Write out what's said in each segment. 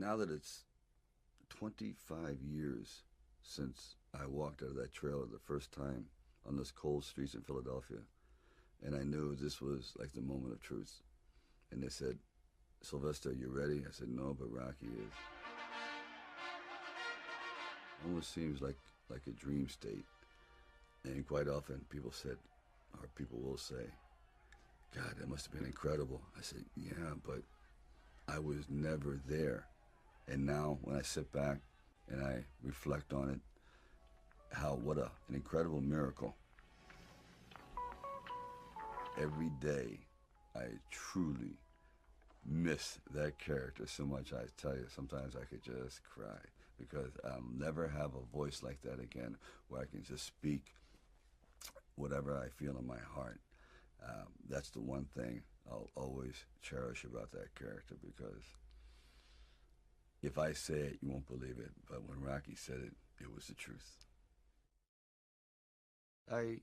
now that it's 25 years since I walked out of that trailer the first time on those cold streets in Philadelphia, and I knew this was like the moment of truth. And they said, Sylvester, you ready? I said, no, but Rocky is. Almost seems like a dream state. And quite often people said, or people will say, God, that must have been incredible. I said, yeah, but I was never there. And now when I sit back and I reflect on it, what an incredible miracle. Every day I truly miss that character so much. I tell you, sometimes I could just cry because I'll never have a voice like that again where I can just speak whatever I feel in my heart. That's the one thing I'll always cherish about that character, because if I say it, you won't believe it. But when Rocky said it, it was the truth. I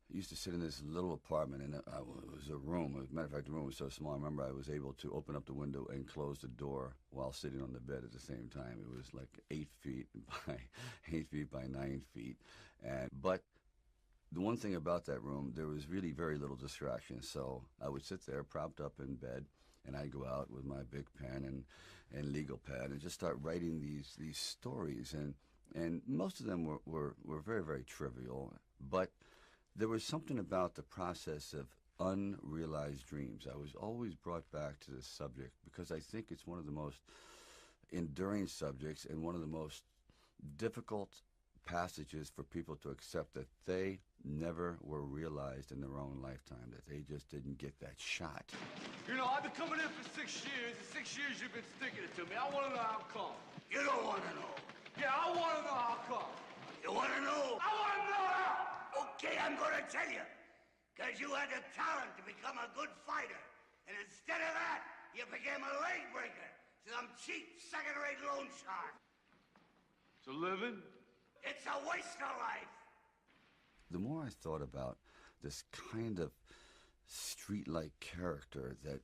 used to sit in this little apartment, and it was a room. As a matter of fact, the room was so small, I remember I was able to open up the window and close the door while sitting on the bed at the same time. It was like 8 feet by 8 feet by 9 feet. But the one thing about that room, there was really very little distraction. So I would sit there propped up in bed, and I'd go out with my big pen and legal pad and just start writing these stories. And most of them were very, very trivial. But there was something about the process of unrealized dreams. I was always brought back to this subject because I think it's one of the most enduring subjects and one of the most difficult passages for people to accept, that they never were realized in their own lifetime, that they just didn't get that shot. You know, I've been coming in for 6 years. In 6 years you've been sticking it to me. I want to know how come. You don't want to know. Yeah, I want to know how come. You want to know? I want to know how. Okay, I'm going to tell you. Because you had the talent to become a good fighter. And instead of that, you became a leg breaker. Some cheap, second-rate loan shark. It's a living? It's a waste of life. The more I thought about this kind of street-like character that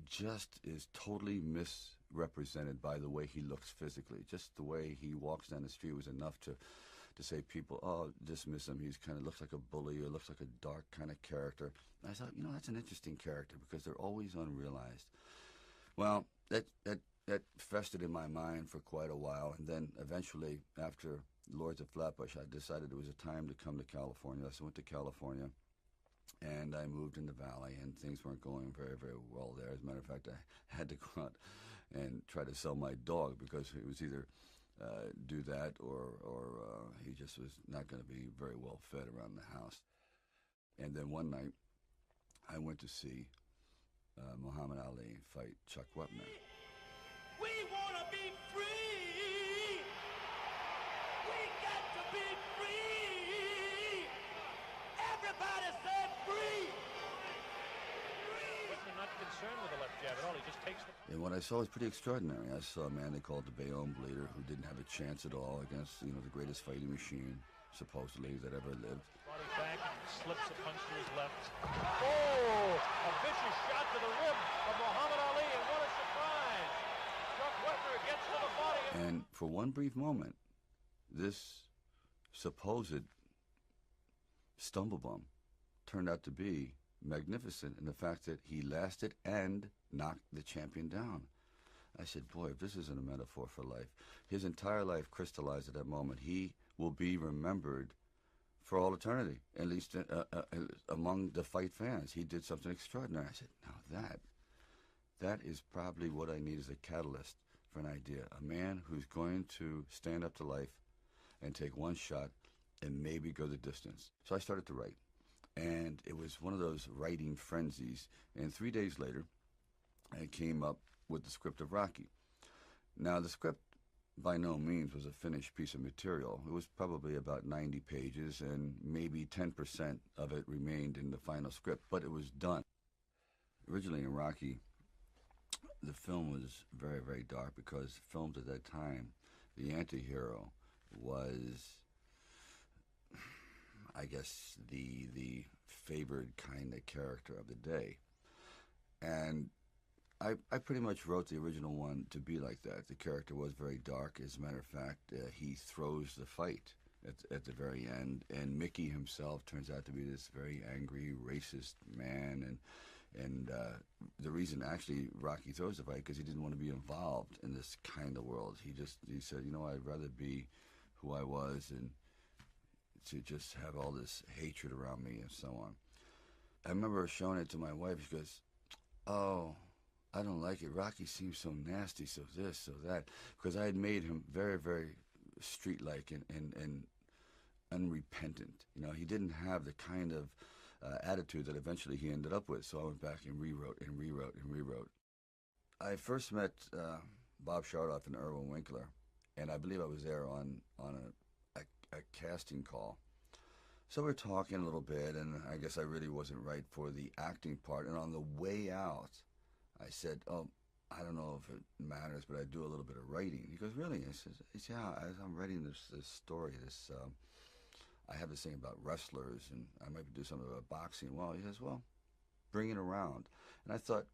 just is totally misrepresented by the way he looks physically. Just the way he walks down the street was enough to say people, oh, dismiss him. He's kind of looks like a bully, or looks like a dark kind of character. And I thought, you know, that's an interesting character because they're always unrealized. Well, that festered in my mind for quite a while, and then eventually, after Lords of Flatbush, I decided it was a time to come to California. So I went to California, and I moved in the Valley, and things weren't going very, very well there. As a matter of fact, I had to go out and try to sell my dog because it was either do that or he just was not going to be very well fed around the house. And then one night, I went to see Muhammad Ali fight Chuck Wepner. We want to be free! We got to be free! Everybody said free! Wepner not concerned with the left jab at all. He just takes the... And what I saw was pretty extraordinary. I saw a man they called the Bayonne Bleeder, who didn't have a chance at all against, you know, the greatest fighting machine, supposedly, that ever lived. Body back and slips a punch to his left. Oh! A vicious shot to the rib of Muhammad Ali, and what a surprise! Chuck Wepner against the body. And for one brief moment, this supposed stumblebum turned out to be magnificent in the fact that he lasted and knocked the champion down. I said, boy, if this isn't a metaphor for life. His entire life crystallized at that moment. He will be remembered for all eternity, at least among the fight fans. He did something extraordinary. I said, now that is probably what I need as a catalyst for an idea. A man who's going to stand up to life and take one shot and maybe go the distance. So I started to write. And it was one of those writing frenzies. And 3 days later, I came up with the script of Rocky. Now, the script by no means was a finished piece of material. It was probably about 90 pages, and maybe 10% of it remained in the final script, but it was done. Originally in Rocky, the film was very, very dark because filmed at that time, the anti-hero was, I guess, the favored kind of character of the day. And I pretty much wrote the original one to be like that. The character was very dark. As a matter of fact, he throws the fight at the very end, and Mickey himself turns out to be this very angry, racist man, and the reason actually Rocky throws the fight because he didn't want to be involved in this kind of world. He said, you know, I'd rather be who I was and to just have all this hatred around me and so on. I remember showing it to my wife. She goes, "Oh, I don't like it. Rocky seems so nasty, so this, so that." Because I had made him very, very street-like and unrepentant. You know, he didn't have the kind of attitude that eventually he ended up with. So I went back and rewrote and rewrote and rewrote. I first met Bob Shardoff and Irwin Winkler, and I believe I was there on a casting call. So we're talking a little bit, and I guess I really wasn't right for the acting part. And on the way out, I said, "Oh, I don't know if it matters, but I do a little bit of writing." He goes, "Really?" I said, "Yeah, I'm writing this story. I have this thing about wrestlers, and I might do something about boxing." Well, he says, "Well, bring it around." And I thought,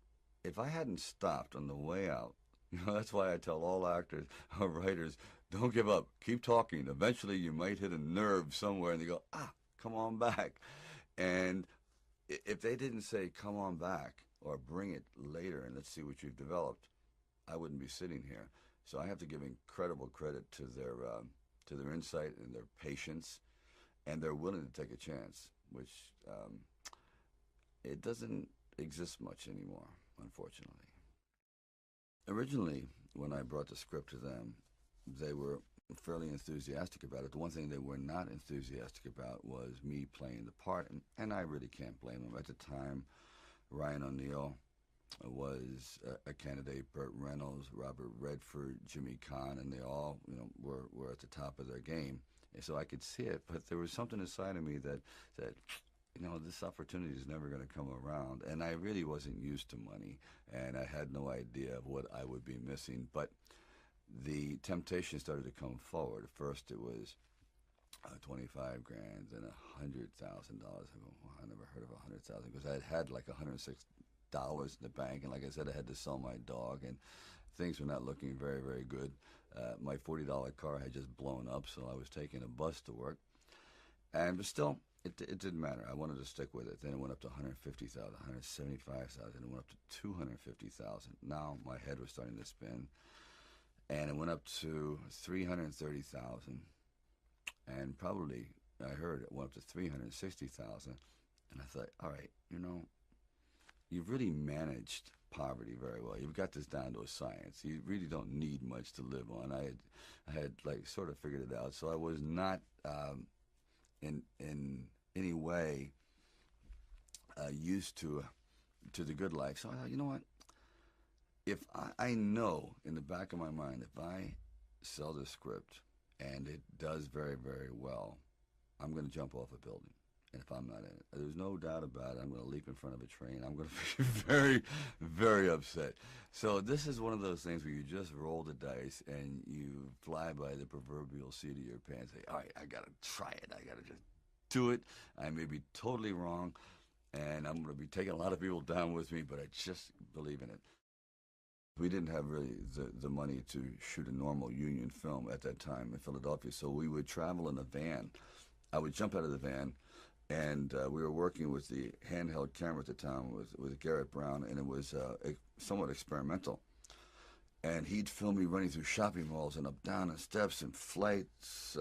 if I hadn't stopped on the way out, you know, that's why I tell all actors or writers, don't give up. Keep talking. Eventually, you might hit a nerve somewhere, and they go, come on back. And if they didn't say, come on back, or bring it later, and let's see what you've developed, I wouldn't be sitting here. So I have to give incredible credit to their insight and their patience, and they're willing to take a chance, which it doesn't exist much anymore, unfortunately. Originally, when I brought the script to them, they were fairly enthusiastic about it. The one thing they were not enthusiastic about was me playing the part, and I really can't blame them. At the time, Ryan O'Neal was a candidate, Burt Reynolds, Robert Redford, Jimmy Caan, and they all, you know, were at the top of their game. And so I could see it, but there was something inside of me that said, you know, this opportunity is never going to come around. And I really wasn't used to money, and I had no idea of what I would be missing. But the temptation started to come forward. First, it was $25 grand, then $100,000. I go, well, I never heard of $100,000 because I had like $106 in the bank, and like I said, I had to sell my dog, and things were not looking very, very good. My $40 car had just blown up, so I was taking a bus to work, but still, it didn't matter. I wanted to stick with it. Then it went up to $150,000, $175,000, and it went up to $250,000. Now my head was starting to spin, and it went up to $330,000, and probably I heard it went up to $360,000, and I thought, all right, you know, you've really managed poverty very well. You've got this down to a science. You really don't need much to live on. I had like sort of figured it out. So I was not in any way used to the good life. So I thought, you know what? If I know in the back of my mind, if I sell this script and it does very, very well, I'm going to jump off a building. And if I'm not in it, there's no doubt about it, I'm going to leap in front of a train. I'm going to be very, very upset. So this is one of those things where you just roll the dice and you fly by the proverbial seat of your pants. Say, all right, I got to try it. I got to just do it. I may be totally wrong, and I'm going to be taking a lot of people down with me, but I just believe in it. We didn't have really the money to shoot a normal union film at that time in Philadelphia, so we would travel in a van. I would jump out of the van, and we were working with the handheld camera at the time with Garrett Brown, and it was somewhat experimental. And he'd film me running through shopping malls and up down and steps and flights,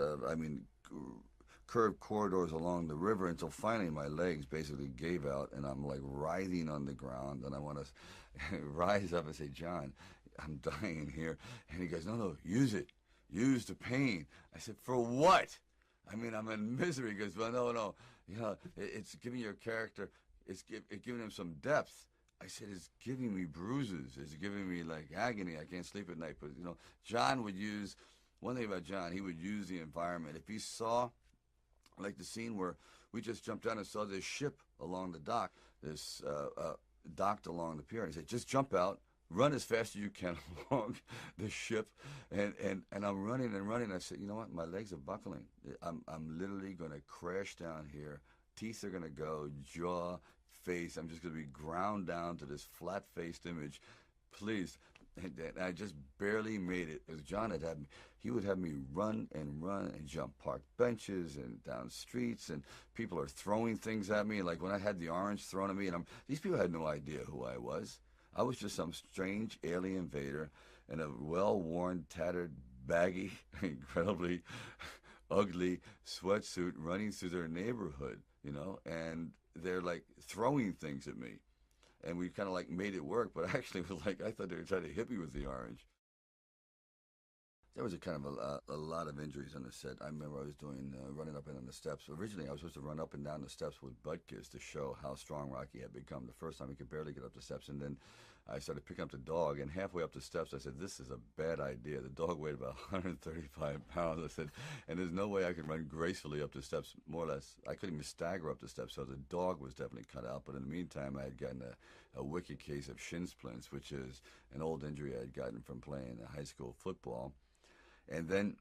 curved corridors along the river until finally my legs basically gave out, and I'm like writhing on the ground, and I want to rise up and say, John, I'm dying here. And he goes, no, use it. Use the pain. I said, for what? I mean, I'm in misery. He goes, well, no, you know, it's giving your character, it's giving him some depth. I said, it's giving me bruises. It's giving me, like, agony. I can't sleep at night. But, you know, John would use, one thing about John, he would use the environment. If he saw, like the scene where we just jumped down and saw this ship along the dock, this docked along the pier, and he said, just jump out, run as fast as you can along the ship, and I'm running and running. I said, you know what? My legs are buckling. I'm literally going to crash down here. Teeth are going to go, jaw, face. I'm just going to be ground down to this flat-faced image. please. And I just barely made it. As John had me, he would have me run and jump park benches and down streets, and people are throwing things at me. Like when I had the orange thrown at me, and these people had no idea who I was. I was just some strange alien invader in a well-worn, tattered, baggy, incredibly ugly sweatsuit running through their neighborhood, and they're like throwing things at me. And we kind of like made it work, but actually it was like I thought they were trying to hit me with the orange. There was a kind of a lot of injuries on the set. I remember I was doing running up and down the steps. Originally, I was supposed to run up and down the steps with Butkus to show how strong Rocky had become. The first time he could barely get up the steps, and then I started picking up the dog. And halfway up the steps, I said, "This is a bad idea." The dog weighed about 135 pounds. I said, "And there's no way I could run gracefully up the steps." More or less, I couldn't even stagger up the steps. So the dog was definitely cut out. But in the meantime, I had gotten a wicked case of shin splints, which is an old injury I had gotten from playing high school football. And then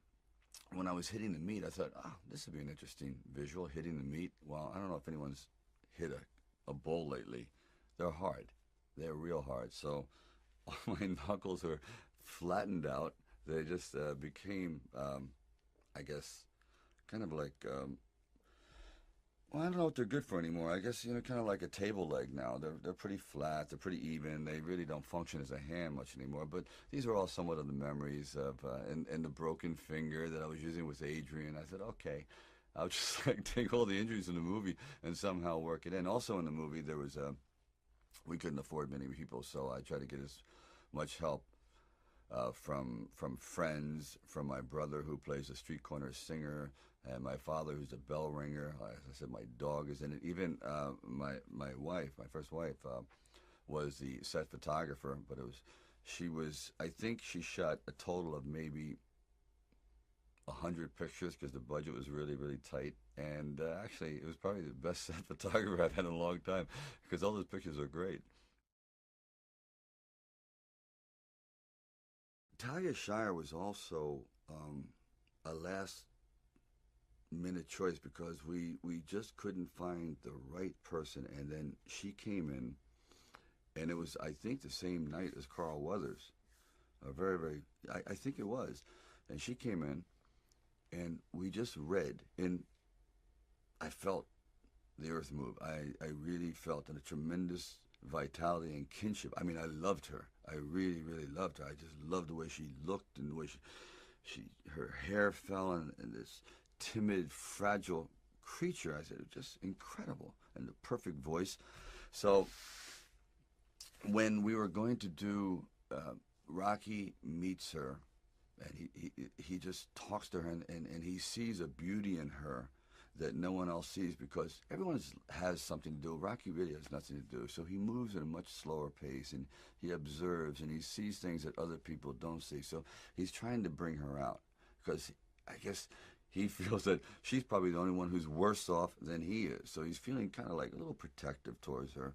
when I was hitting the meat, I thought, this would be an interesting visual, hitting the meat. Well, I don't know if anyone's hit a bull lately. They're hard. They're real hard. So all my knuckles are flattened out. They just became, I guess, kind of like, well, I don't know what they're good for anymore. I guess, kind of like a table leg now. They're pretty flat. They're pretty even. They really don't function as a hand much anymore. But these are all somewhat of the memories of, and the broken finger that I was using with Adrian. I said, okay, I'll just like take all the injuries in the movie and somehow work it in. Also in the movie, there was, we couldn't afford many people, so I tried to get as much help from friends, from my brother who plays a street corner singer, and my father who's a bell ringer. As I said, my dog is in it. Even my wife, my first wife, was the set photographer, but I think she shot a total of maybe 100 pictures because the budget was really, really tight. And actually, it was probably the best set photographer I've had in a long time because all those pictures are great. Talia Shire was also a last-minute choice because we just couldn't find the right person, and then she came in, and it was, I think, the same night as Carl Weathers. Very, very, I think it was. And she came in, and we just read, and I felt the earth move. I really felt a tremendous vitality and kinship. I mean, I loved her. I really, really loved her. I just loved the way she looked and the way her hair fell and this timid, fragile creature. I said, it was just incredible, and the perfect voice. So when we were going to do Rocky meets her, and he just talks to her, and he sees a beauty in her that no one else sees because everyone has something to do. Rocky really has nothing to do, so he moves at a much slower pace, and he observes, and he sees things that other people don't see. So he's trying to bring her out because I guess he feels that she's probably the only one who's worse off than he is. So he's feeling kind of like a little protective towards her.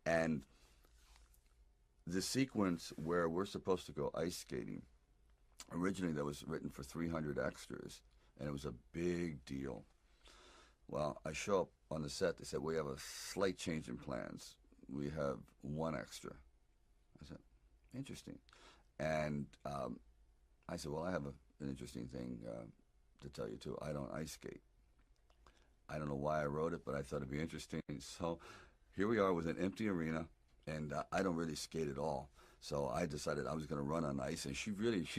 And the sequence where we're supposed to go ice skating, originally that was written for 300 extras, and it was a big deal. Well, I show up on the set. They said, we have a slight change in plans. We have one extra. I said, interesting. And I said, well, I have an interesting thing to tell you, too. I don't ice skate. I don't know why I wrote it, but I thought it'd be interesting. So here we are with an empty arena, and I don't really skate at all. So I decided I was going to run on ice, and she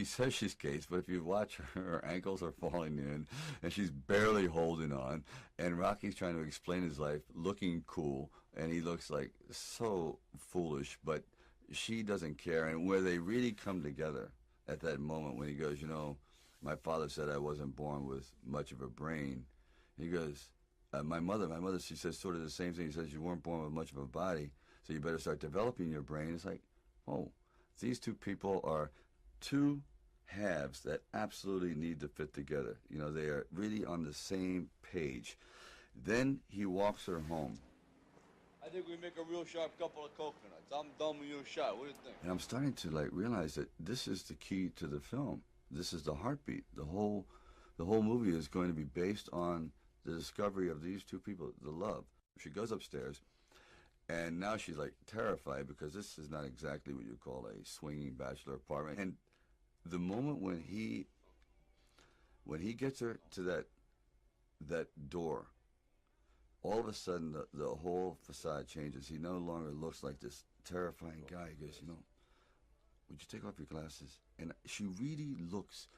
says she skates, but if you watch her ankles are falling in, and she's barely holding on, and Rocky's trying to explain his life, looking cool, and he looks like so foolish, but she doesn't care. And where they really come together at that moment when he goes, my father said I wasn't born with much of a brain. He goes, my mother, she says sort of the same thing. He says, you weren't born with much of a body, so you better start developing your brain. It's like, oh, these two people are two halves that absolutely need to fit together. They are really on the same page. Then he walks her home. I think we make a real sharp couple of coconuts. I'm done with your shot. What do you think? And I'm starting to realize that this is the key to the film. This is the heartbeat. The whole movie is going to be based on the discovery of these two people, the love. She goes upstairs, And now she's like terrified because this is not exactly what you call a swinging bachelor apartment. And the moment when he gets her to that door, all of a sudden the whole facade changes. He no longer looks like this terrifying guy. He goes, would you take off your glasses? And she really looks,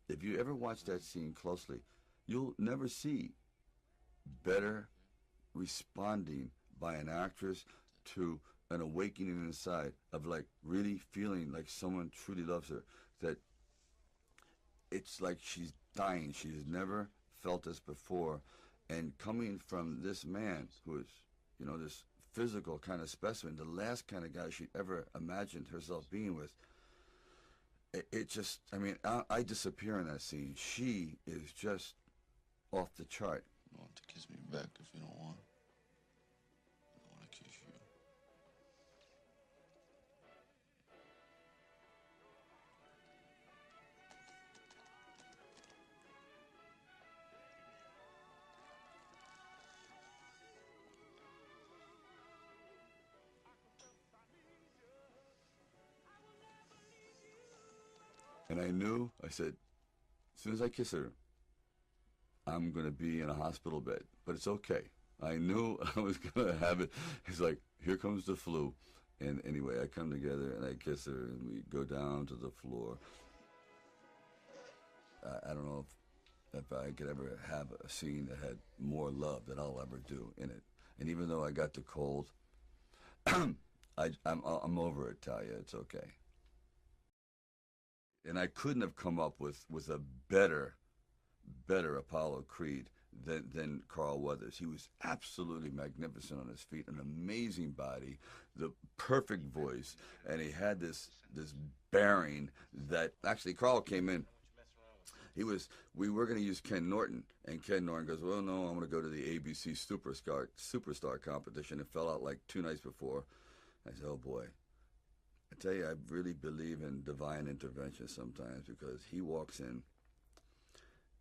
if you ever watch that scene closely, you'll never see better responding by an actress to an awakening inside of like really feeling like someone truly loves her. That it's like she's dying. She's never felt this before. And coming from this man who is, this physical kind of specimen, the last kind of guy she ever imagined herself being with, it just, I disappear in that scene. She is just off the chart. You don't have to kiss me back if you don't want. I don't want to kiss you. And I knew, I said, as soon as I kiss her, I'm going to be in a hospital bed. But it's okay. I knew I was going to have it. It's like, here comes the flu. And anyway, I come together and I kiss her and we go down to the floor. I don't know if I could ever have a scene that had more love than I'll ever do in it. And even though I got the cold, I'm over it, Talia. It's okay. And I couldn't have come up with a better Apollo Creed than Carl Weathers. He was absolutely magnificent on his feet, an amazing body, the perfect voice, and he had this bearing that actually Carl came in. We were going to use Ken Norton, and Ken Norton goes, well, no, I'm going to go to the ABC Superstar competition. It fell out like 2 nights before. I said, oh boy. I tell you, I really believe in divine intervention sometimes, because he walks in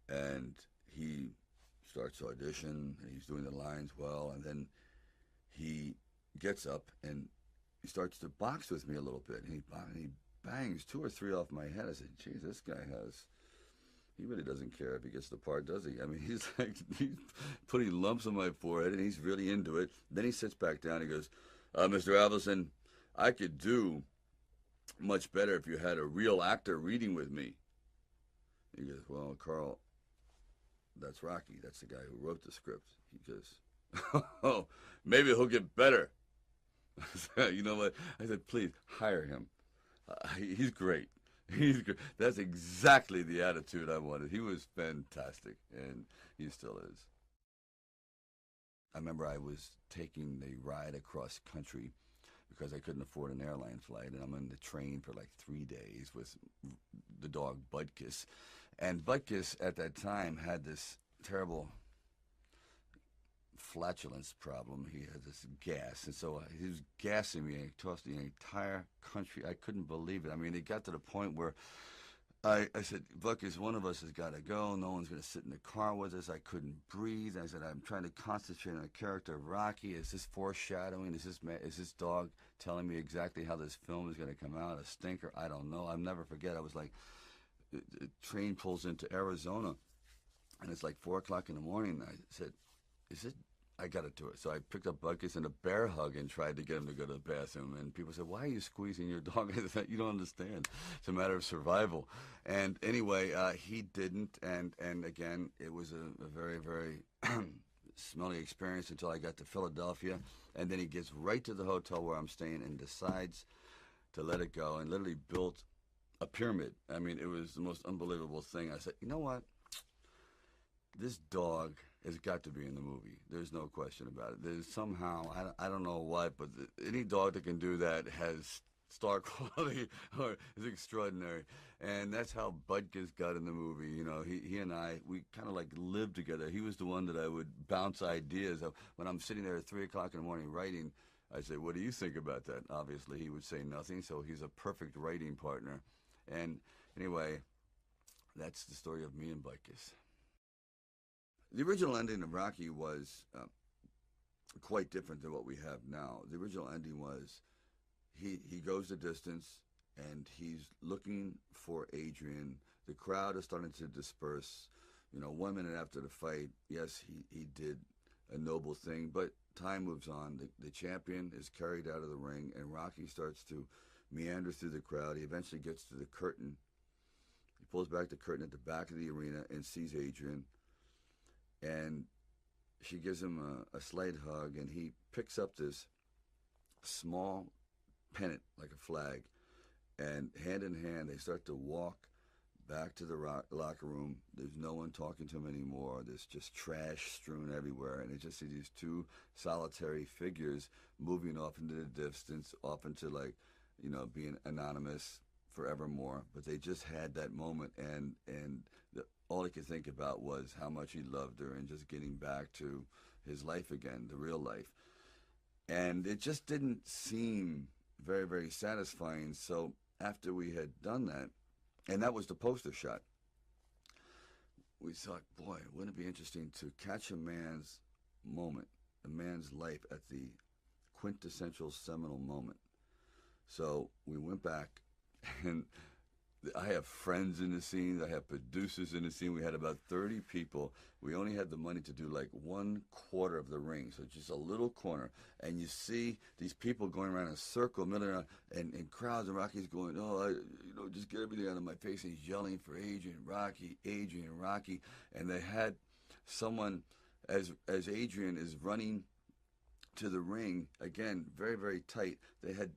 and he starts audition and he's doing the lines well, and then he gets up and he starts to box with me a little bit, and he bangs 2 or 3 off my head. I said, geez, this guy he really doesn't care if he gets the part, does he? He's putting lumps on my forehead and he's really into it. Then he sits back down and he goes, Mr. Avildsen, I could do much better if you had a real actor reading with me. He goes, well, Carl, that's Rocky. That's the guy who wrote the script. He goes, oh, maybe he'll get better. You know what? I said, please, hire him. He's great. He's good. That's exactly the attitude I wanted. He was fantastic, and he still is. I remember I was taking the ride across country because I couldn't afford an airline flight, and I'm on the train for like 3 days with the dog Butkus. And Butkus at that time had this terrible flatulence problem. He had this gas, and so he was gassing me across the entire country. I couldn't believe it. It got to the point where I said, Butkus, one of us has got to go. No one's going to sit in the car with us. I couldn't breathe. I said, I'm trying to concentrate on the character of Rocky. Is this foreshadowing? Is this dog telling me exactly how this film is going to come out? A stinker? I don't know. I'll never forget. I was like, the train pulls into Arizona, and it's like 4 o'clock in the morning. I said, I got to do it. So I picked up Butkus in a bear hug and tried to get him to go to the bathroom. And people said, why are you squeezing your dog? I said, you don't understand. It's a matter of survival. And anyway, he didn't. And again, it was a very, very smelly experience until I got to Philadelphia. And then he gets right to the hotel where I'm staying and decides to let it go and literally built a pyramid. It was the most unbelievable thing. I said, you know what? This dog has got to be in the movie. There's no question about it. There's somehow, I don't know what, but any dog that can do that has star quality or is extraordinary. And that's how Butkus got in the movie. He and I, we kind of like lived together. He was the one that I would bounce ideas of. When I'm sitting there at 3 o'clock in the morning writing, I say, what do you think about that? Obviously, he would say nothing, so he's a perfect writing partner. And anyway, that's the story of me and Butkus. The original ending of Rocky was quite different than what we have now. The original ending was he goes the distance and he's looking for Adrian. The crowd is starting to disperse. 1 minute after the fight, yes, he did a noble thing, but time moves on. The champion is carried out of the ring, and Rocky starts to meander through the crowd. He eventually gets to the curtain. He pulls back the curtain at the back of the arena and sees Adrian, and she gives him a slight hug, and he picks up this small pennant like a flag, and hand in hand they start to walk back to the locker room. There's no one talking to him anymore. There's just trash strewn everywhere, and it's just these two solitary figures moving off into the distance, off into being anonymous forevermore. But they just had that moment, and all he could think about was how much he loved her and just getting back to his life again, the real life. And it just didn't seem very, very satisfying. So after we had done that, and that was the poster shot, we thought, boy, wouldn't it be interesting to catch a man's moment, a man's life at the quintessential seminal moment. So we went back, and I have friends in the scene. I have producers in the scene. We had about 30 people. We only had the money to do like 1/4 of the ring, so just a little corner. And you see these people going around in a circle, milling around, and crowds, and Rocky's going, just get everything out of my face. And he's yelling for Adrian, Rocky, Adrian, Rocky. And they had someone, as Adrian is running to the ring, again, very, very tight, they had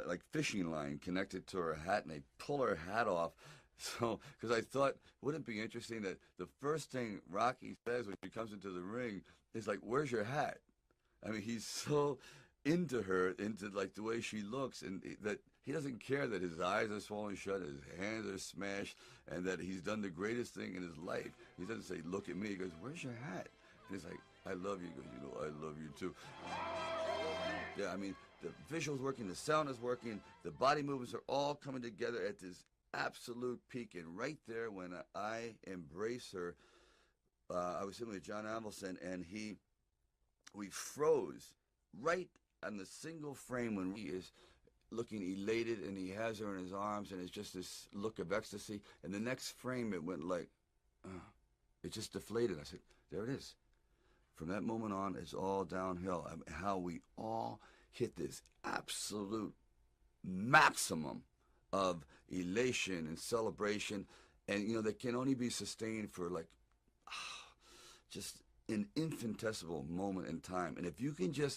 like fishing line connected to her hat, and they pull her hat off. So, because I thought, wouldn't it be interesting that the first thing Rocky says when she comes into the ring is like, "Where's your hat?" I mean, he's so into her, into like the way she looks, and that he doesn't care that his eyes are swollen shut, his hands are smashed, and that he's done the greatest thing in his life. He doesn't say, "Look at me." He goes, "Where's your hat?" And he's like, "I love you." He goes, "I love you too." Yeah, I mean, the visuals working, the sound is working, the body movements are all coming together at this absolute peak. And right there, when I embrace her, I was sitting with John Avildsen, and we froze right on the single frame when he is looking elated, and he has her in his arms, and it's just this look of ecstasy. And the next frame, it went like, it just deflated. I said, there it is. From that moment on, it's all downhill. I mean, how we all hit this absolute maximum of elation and celebration, and that can only be sustained for like just an infinitesimal moment in time. And if you can you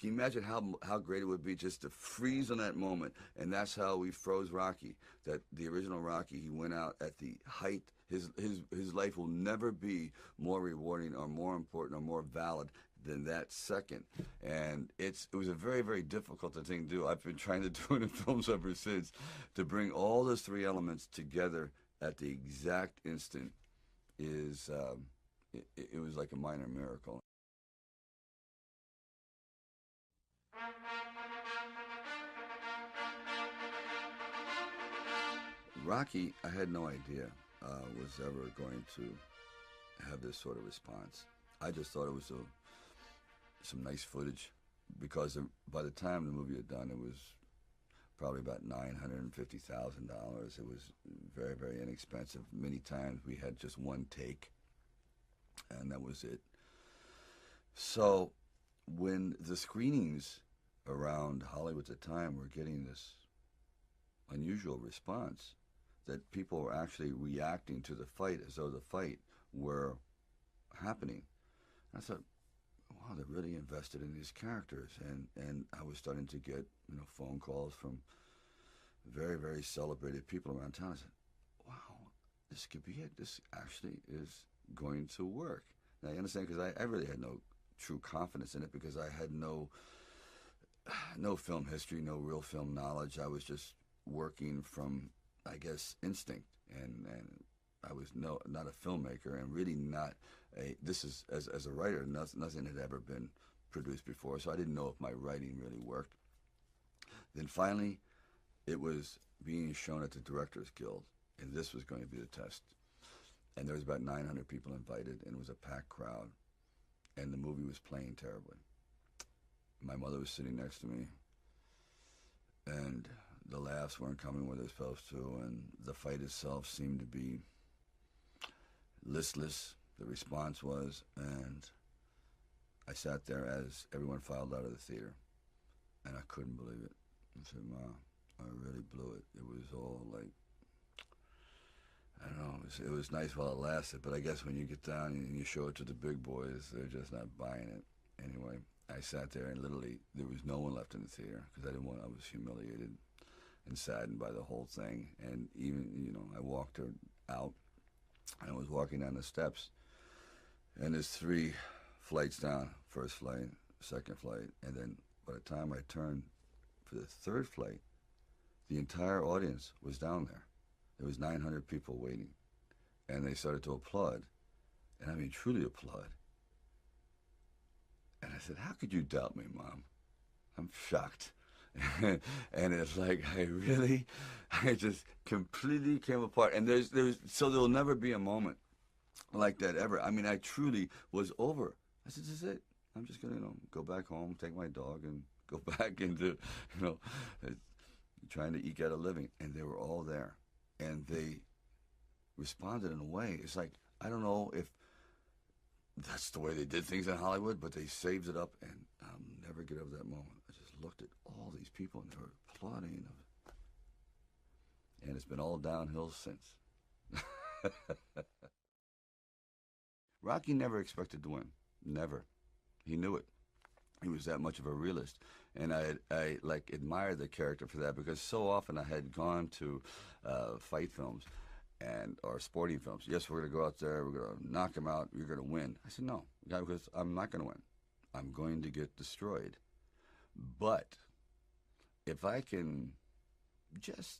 imagine how great it would be just to freeze on that moment? And that's how we froze Rocky. That the original Rocky, he went out at the height. His life will never be more rewarding or more important or more valid than that second. And it was a very, very difficult thing to do. I've been trying to do it in films ever since, to bring all those three elements together at the exact instant is it was like a minor miracle. Rocky, I had no idea was ever going to have this sort of response. I just thought it was some nice footage, because by the time the movie had done, it was probably about $950,000. It was very, very inexpensive. Many times we had just one take, and that was it. So when the screenings around Hollywood at the time were getting this unusual response, that people were actually reacting to the fight as though the fight were happening, I thought, wow, they're really invested in these characters. And I was starting to get phone calls from very, very celebrated people around town. I said, wow, this could be it. This actually is going to work. Now, you understand, because I really had no true confidence in it, because I had no film history, no real film knowledge. I was just working from, I guess, instinct, and I was not a filmmaker, and really not this is, as a writer, nothing had ever been produced before, so I didn't know if my writing really worked. Then finally, it was being shown at the Directors Guild, and this was going to be the test. And there was about 900 people invited, and it was a packed crowd, and the movie was playing terribly. my mother was sitting next to me, and the laughs weren't coming where they're supposed to, and the fight itself seemed to be listless, the response was, and I sat there as everyone filed out of the theater, and I couldn't believe it. I said, Ma, I really blew it. It was all like, I don't know, it was nice while it lasted, but I guess when you get down and you show it to the big boys, they're just not buying it. Anyway, I sat there and literally there was no one left in the theater because I was humiliated and saddened by the whole thing. And even, I walked her out, and I was walking down the steps, and there's 3 flights down, first flight, second flight, and then by the time I turned for the 3rd flight, the entire audience was down there. There was 900 people waiting, and they started to applaud, and I mean truly applaud. And I said, how could you doubt me, Mom? I'm shocked. And it's like, I just completely came apart. And so there'll never be a moment like that ever. I mean, I truly was over. I said, this is it. I'm just going to, go back home, take my dog, and go back into, trying to eke out a living. And they were all there. And they responded in a way. It's like, I don't know if that's the way they did things in Hollywood, but they saved it up, and I'll never get over that moment. I just looked at all these people, and they were applauding. And it's been all downhill since. Rocky never expected to win. Never. He knew it. He was that much of a realist. And I admired the character for that, because so often I had gone to fight films or sporting films. Yes, we're going to go out there, we're going to knock him out, you're going to win. I said, no, because I'm not going to win. I'm going to get destroyed. But if I can just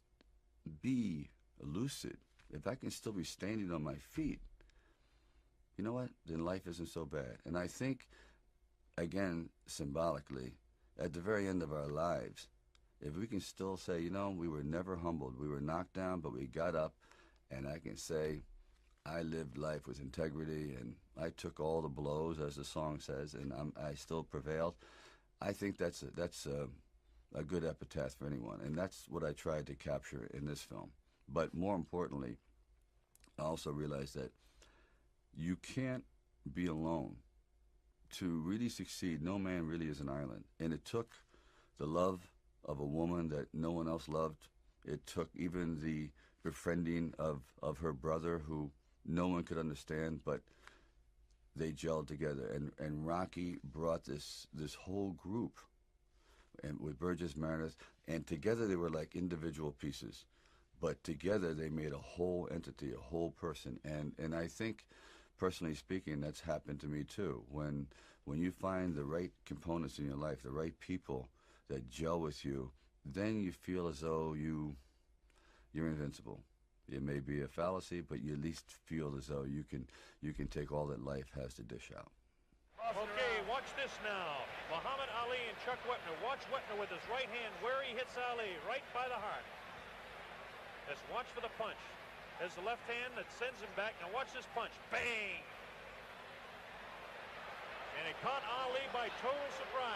be lucid, if I can still be standing on my feet, you know what? Then life isn't so bad. And I think, again, symbolically, at the very end of our lives, if we can still say, we were never humbled, we were knocked down, but we got up, and I can say, I lived life with integrity, and I took all the blows, as the song says, and I still prevailed. I think that's a good epitaph for anyone, and that's what I tried to capture in this film. But more importantly, I also realized that you can't be alone. To really succeed, no man really is an island. And it took the love of a woman that no one else loved. It took even the befriending of her brother, who no one could understand, but they gelled together. And Rocky brought this whole group, and with Burgess Meredith, and together they were like individual pieces. But together they made a whole entity, a whole person. And I think, personally speaking, that's happened to me too. When you find the right components in your life, the right people that gel with you, then you feel as though you're invincible. It may be a fallacy, but you at least feel as though you can take all that life has to dish out. Okay, watch this now. Muhammad Ali and Chuck Wepner. Watch Wepner with his right hand where he hits Ali, right by the heart. Just watch for the punch. There's the left hand that sends him back. Now watch this punch. Bang! And it caught Ali by total surprise.